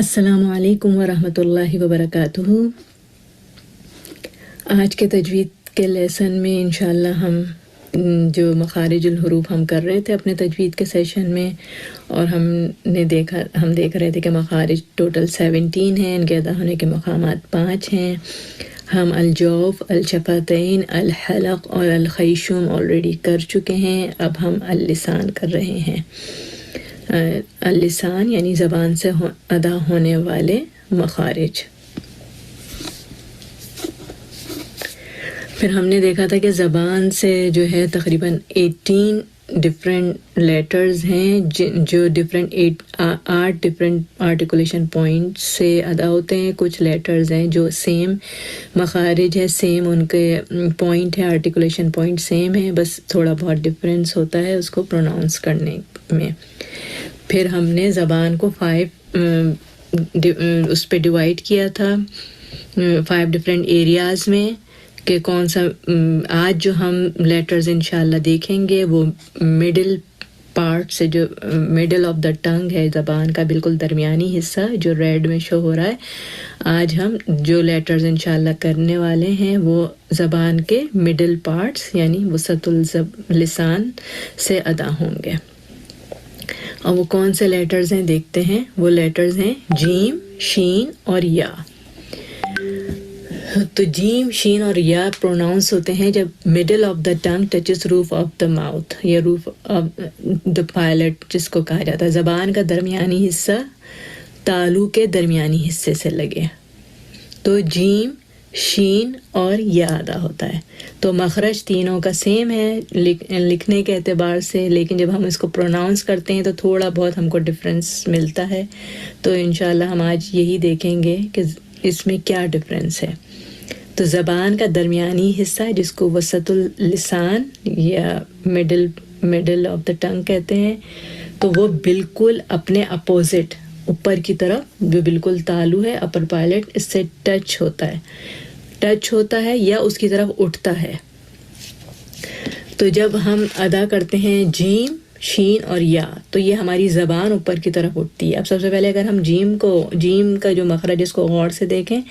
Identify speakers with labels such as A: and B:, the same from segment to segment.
A: السلام علیکم ورحمۃ اللہ وبرکاتہ۔ آج کے تجوید کے لیسن میں انشاءاللہ ہم جو مخارج الحروف ہم کر رہے تھے اپنے تجوید کے سیشن میں، اور ہم دیکھ رہے تھے کہ مخارج ٹوٹل 17 ہیں، ان کے ادا ہونے کے مقامات 5 ہیں۔ ہم الجوف، الشفتین، الحلق اور الخیشوم آلریڈی کر چکے ہیں، اب ہم اللسان کر رہے ہیں۔ اللسان یعنی زبان سے ادا ہونے والے مخارج۔ پھر ہم نے دیکھا تھا کہ زبان سے جو ہے تقریباً 18 ڈفرینٹ لیٹرز ہیں جو آٹھ ڈفرینٹ آرٹیکولیشن پوائنٹ سے ادا ہوتے ہیں۔ کچھ لیٹرز ہیں جو سیم مخارج ہے، سیم ان کے پوائنٹ ہے، آرٹیکولیشن پوائنٹ سیم ہے، بس تھوڑا بہت ڈفرینس ہوتا ہے اس کو پروناؤنس کرنے میں۔ پھر ہم نے زبان کو 5 اس پہ ڈیوائڈ کیا تھا 5 ڈفرینٹ ایریاز میں، کہ کون سا آج جو ہم لیٹرز انشاءاللہ دیکھیں گے وہ مڈل پارٹ سے، جو مڈل آف دا ٹنگ ہے زبان کا بالکل درمیانی حصہ جو ریڈ میں شو ہو رہا ہے، آج ہم جو لیٹرز انشاءاللہ کرنے والے ہیں وہ زبان کے مڈل پارٹس یعنی وسط اللسان سے ادا ہوں گے۔ اور وہ کون سے لیٹرز ہیں دیکھتے ہیں۔ وہ لیٹرز ہیں جیم، شین اور یا۔ تو جیم، شین اور یا پروناؤنس ہوتے ہیں جب middle of the tongue touches roof of the mouth یا روف آف دا پائلٹ جس کو کہا جاتا ہے۔ زبان کا درمیانی حصہ تالو کے درمیانی حصے سے لگے تو جیم، شین اور یا ادا ہوتا ہے۔ تو مخرج تینوں کا سیم ہے لکھنے کے اعتبار سے، لیکن جب ہم اس کو پروناؤنس کرتے ہیں تو تھوڑا بہت ہم کو ڈفرینس ملتا ہے۔ تو انشاءاللہ ہم آج یہی دیکھیں گے کہ اس میں کیا ڈفرینس ہے۔ تو زبان کا درمیانی حصہ جس کو وسط اللسان یا مڈل آف دا ٹنگ کہتے ہیں، تو وہ بالکل اپنے اپوزٹ اوپر کی طرف جو بالکل تالو ہے اپر پائلٹ، اس سے ٹچ ہوتا ہے یا اس کی طرف اٹھتا ہے۔ تو جب ہم ادا کرتے ہیں جیم، شین اور یا تو یہ ہماری زبان اوپر کی طرف اٹھتی ہے۔ اب سب سے پہلے اگر ہم جیم کا جو مخرج اس کو غور سے دیکھیں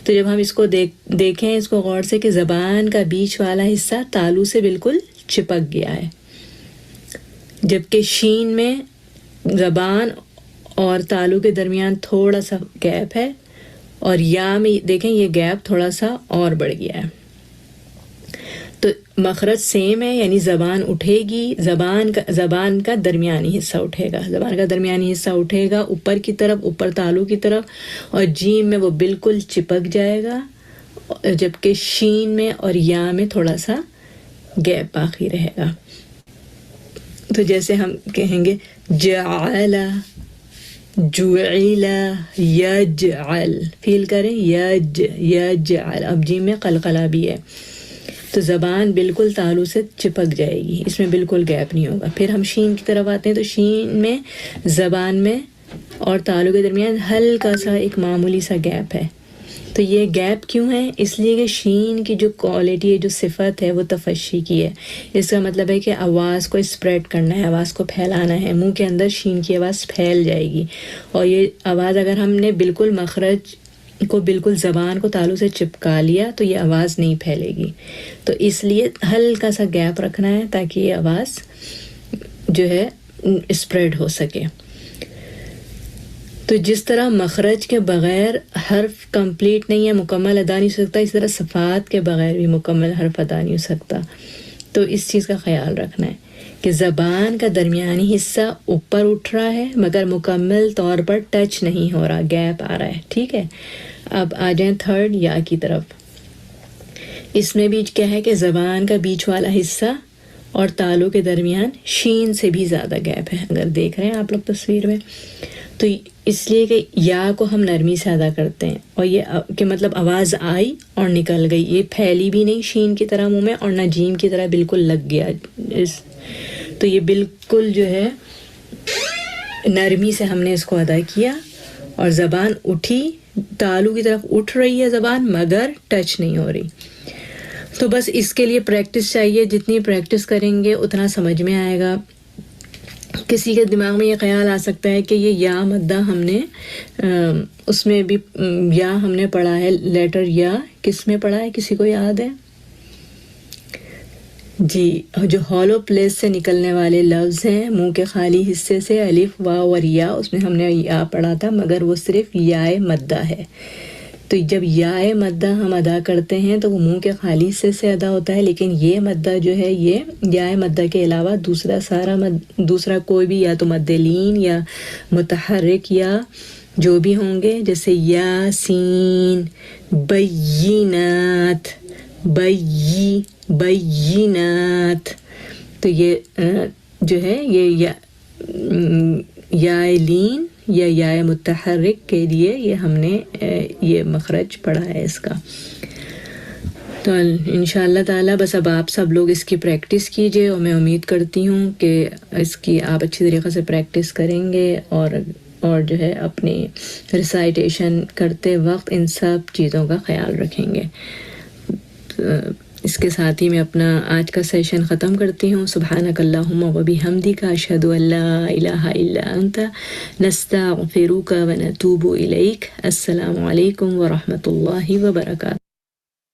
A: تو جب ہم اس کو دیکھیں اس کو غور سے کہ زبان کا بیچ والا حصہ تالو سے بالکل چپک گیا ہے، جبکہ شین میں زبان اور تالو کے درمیان تھوڑا سا گیپ ہے، اور یا میں دیکھیں یہ گیپ تھوڑا سا اور بڑھ گیا ہے۔ تو مخرج سیم ہے، یعنی زبان اٹھے گی، زبان کا درمیانی حصہ اٹھے گا اوپر کی طرف، اوپر تالو کی طرف، اور جیم میں وہ بالکل چپک جائے گا، جبکہ شین میں اور یا میں تھوڑا سا گیپ باقی رہے گا۔ تو جیسے ہم کہیں گے جعل، جعل، یجعل، فیل کریں یجعل، اب جیم میں قلقلہ بھی ہے تو زبان بالکل تالو سے چپک جائے گی، اس میں بالکل گیپ نہیں ہوگا۔ پھر ہم شین کی طرف آتے ہیں تو شین میں زبان میں اور تالو کے درمیان ہلکا سا ایک معمولی سا گیپ ہے۔ تو یہ گیپ کیوں ہے؟ اس لیے کہ شین کی جو کوالٹی ہے، جو صفت ہے، وہ تفشی کی ہے۔ اس کا مطلب ہے کہ آواز کو اسپریڈ کرنا ہے، آواز کو پھیلانا ہے، منہ کے اندر شین کی آواز پھیل جائے گی، اور یہ آواز اگر ہم نے بالکل مخرج کو بالکل زبان کو تالو سے چپکا لیا تو یہ آواز نہیں پھیلے گی۔ تو اس لیے ہلکا سا گیپ رکھنا ہے تاکہ یہ آواز جو ہے اسپریڈ ہو سکے۔ تو جس طرح مخرج کے بغیر حرف کمپلیٹ نہیں ہے، مکمل ادا نہیں ہو سکتا، اس طرح صفات کے بغیر بھی مکمل حرف ادا نہیں ہو سکتا۔ تو اس چیز کا خیال رکھنا ہے کہ زبان کا درمیانی حصہ اوپر اٹھ رہا ہے مگر مکمل طور پر ٹچ نہیں ہو رہا، گیپ آ رہا ہے، ٹھیک ہے۔ اب آ جائیں تھرڈ یا کی طرف۔ اس میں بھی کیا ہے کہ زبان کا بیچ والا حصہ اور تالو کے درمیان شین سے بھی زیادہ گیپ ہے، اگر دیکھ رہے ہیں آپ لوگ تصویر میں، تو اس لیے کہ یا کو ہم نرمی سے ادا کرتے ہیں، اور یہ کہ مطلب آواز آئی اور نکل گئی، یہ پھیلی بھی نہیں شین کی طرح منہ میں، اور نہ جیم کی طرح بالکل لگ گیا، تو یہ بالکل جو ہے نرمی سے ہم نے اس کو ادا کیا، اور زبان اٹھی، تالو کی طرف اٹھ رہی ہے زبان مگر ٹچ نہیں ہو رہی۔ تو بس اس کے لیے پریکٹس چاہیے، جتنی پریکٹس کریں گے اتنا سمجھ میں آئے گا۔ کسی کے دماغ میں یہ خیال آ سکتا ہے کہ یہ یا مدہ ہم نے اس میں بھی یا ہم نے پڑھا ہے، لیٹر یا کس میں پڑھا ہے، کسی کو یاد ہے؟ جی، جو ہالو پلیس سے نکلنے والے لفظ ہیں منہ کے خالی حصے سے، الف واو اور یا، اس میں ہم نے یا پڑھا تھا، مگر وہ صرف یائے مدہ ہے۔ تو جب یائے مدہ ہم ادا کرتے ہیں تو وہ منہ کے خالی حصے سے ادا ہوتا ہے، لیکن یہ مدہ جو ہے یہ یائے مدہ کے علاوہ دوسرا کوئی بھی یا تو مد لین یا متحرک یا جو بھی ہوں گے، جیسے یاسین، بینات، بینات، تو یہ جو ہے یہ یا لین یا یا متحرک کے لیے یہ ہم نے یہ مخرج پڑھا ہے اس کا۔ تو انشاءاللہ تعالیٰ بس اب آپ سب لوگ اس کی پریکٹس کیجئے، اور میں امید کرتی ہوں کہ اس کی آپ اچھی طریقے سے پریکٹس کریں گے، اور جو ہے اپنی ریسائٹیشن کرتے وقت ان سب چیزوں کا خیال رکھیں گے۔ اس کے ساتھ ہی میں اپنا آج کا سیشن ختم کرتی ہوں۔ سبحانک اللہم و بحمدک، اشہد ان لا الہ الا انت، نستغفرک و نتوب الیک۔ السلام علیکم ورحمۃ اللہ وبرکاتہ۔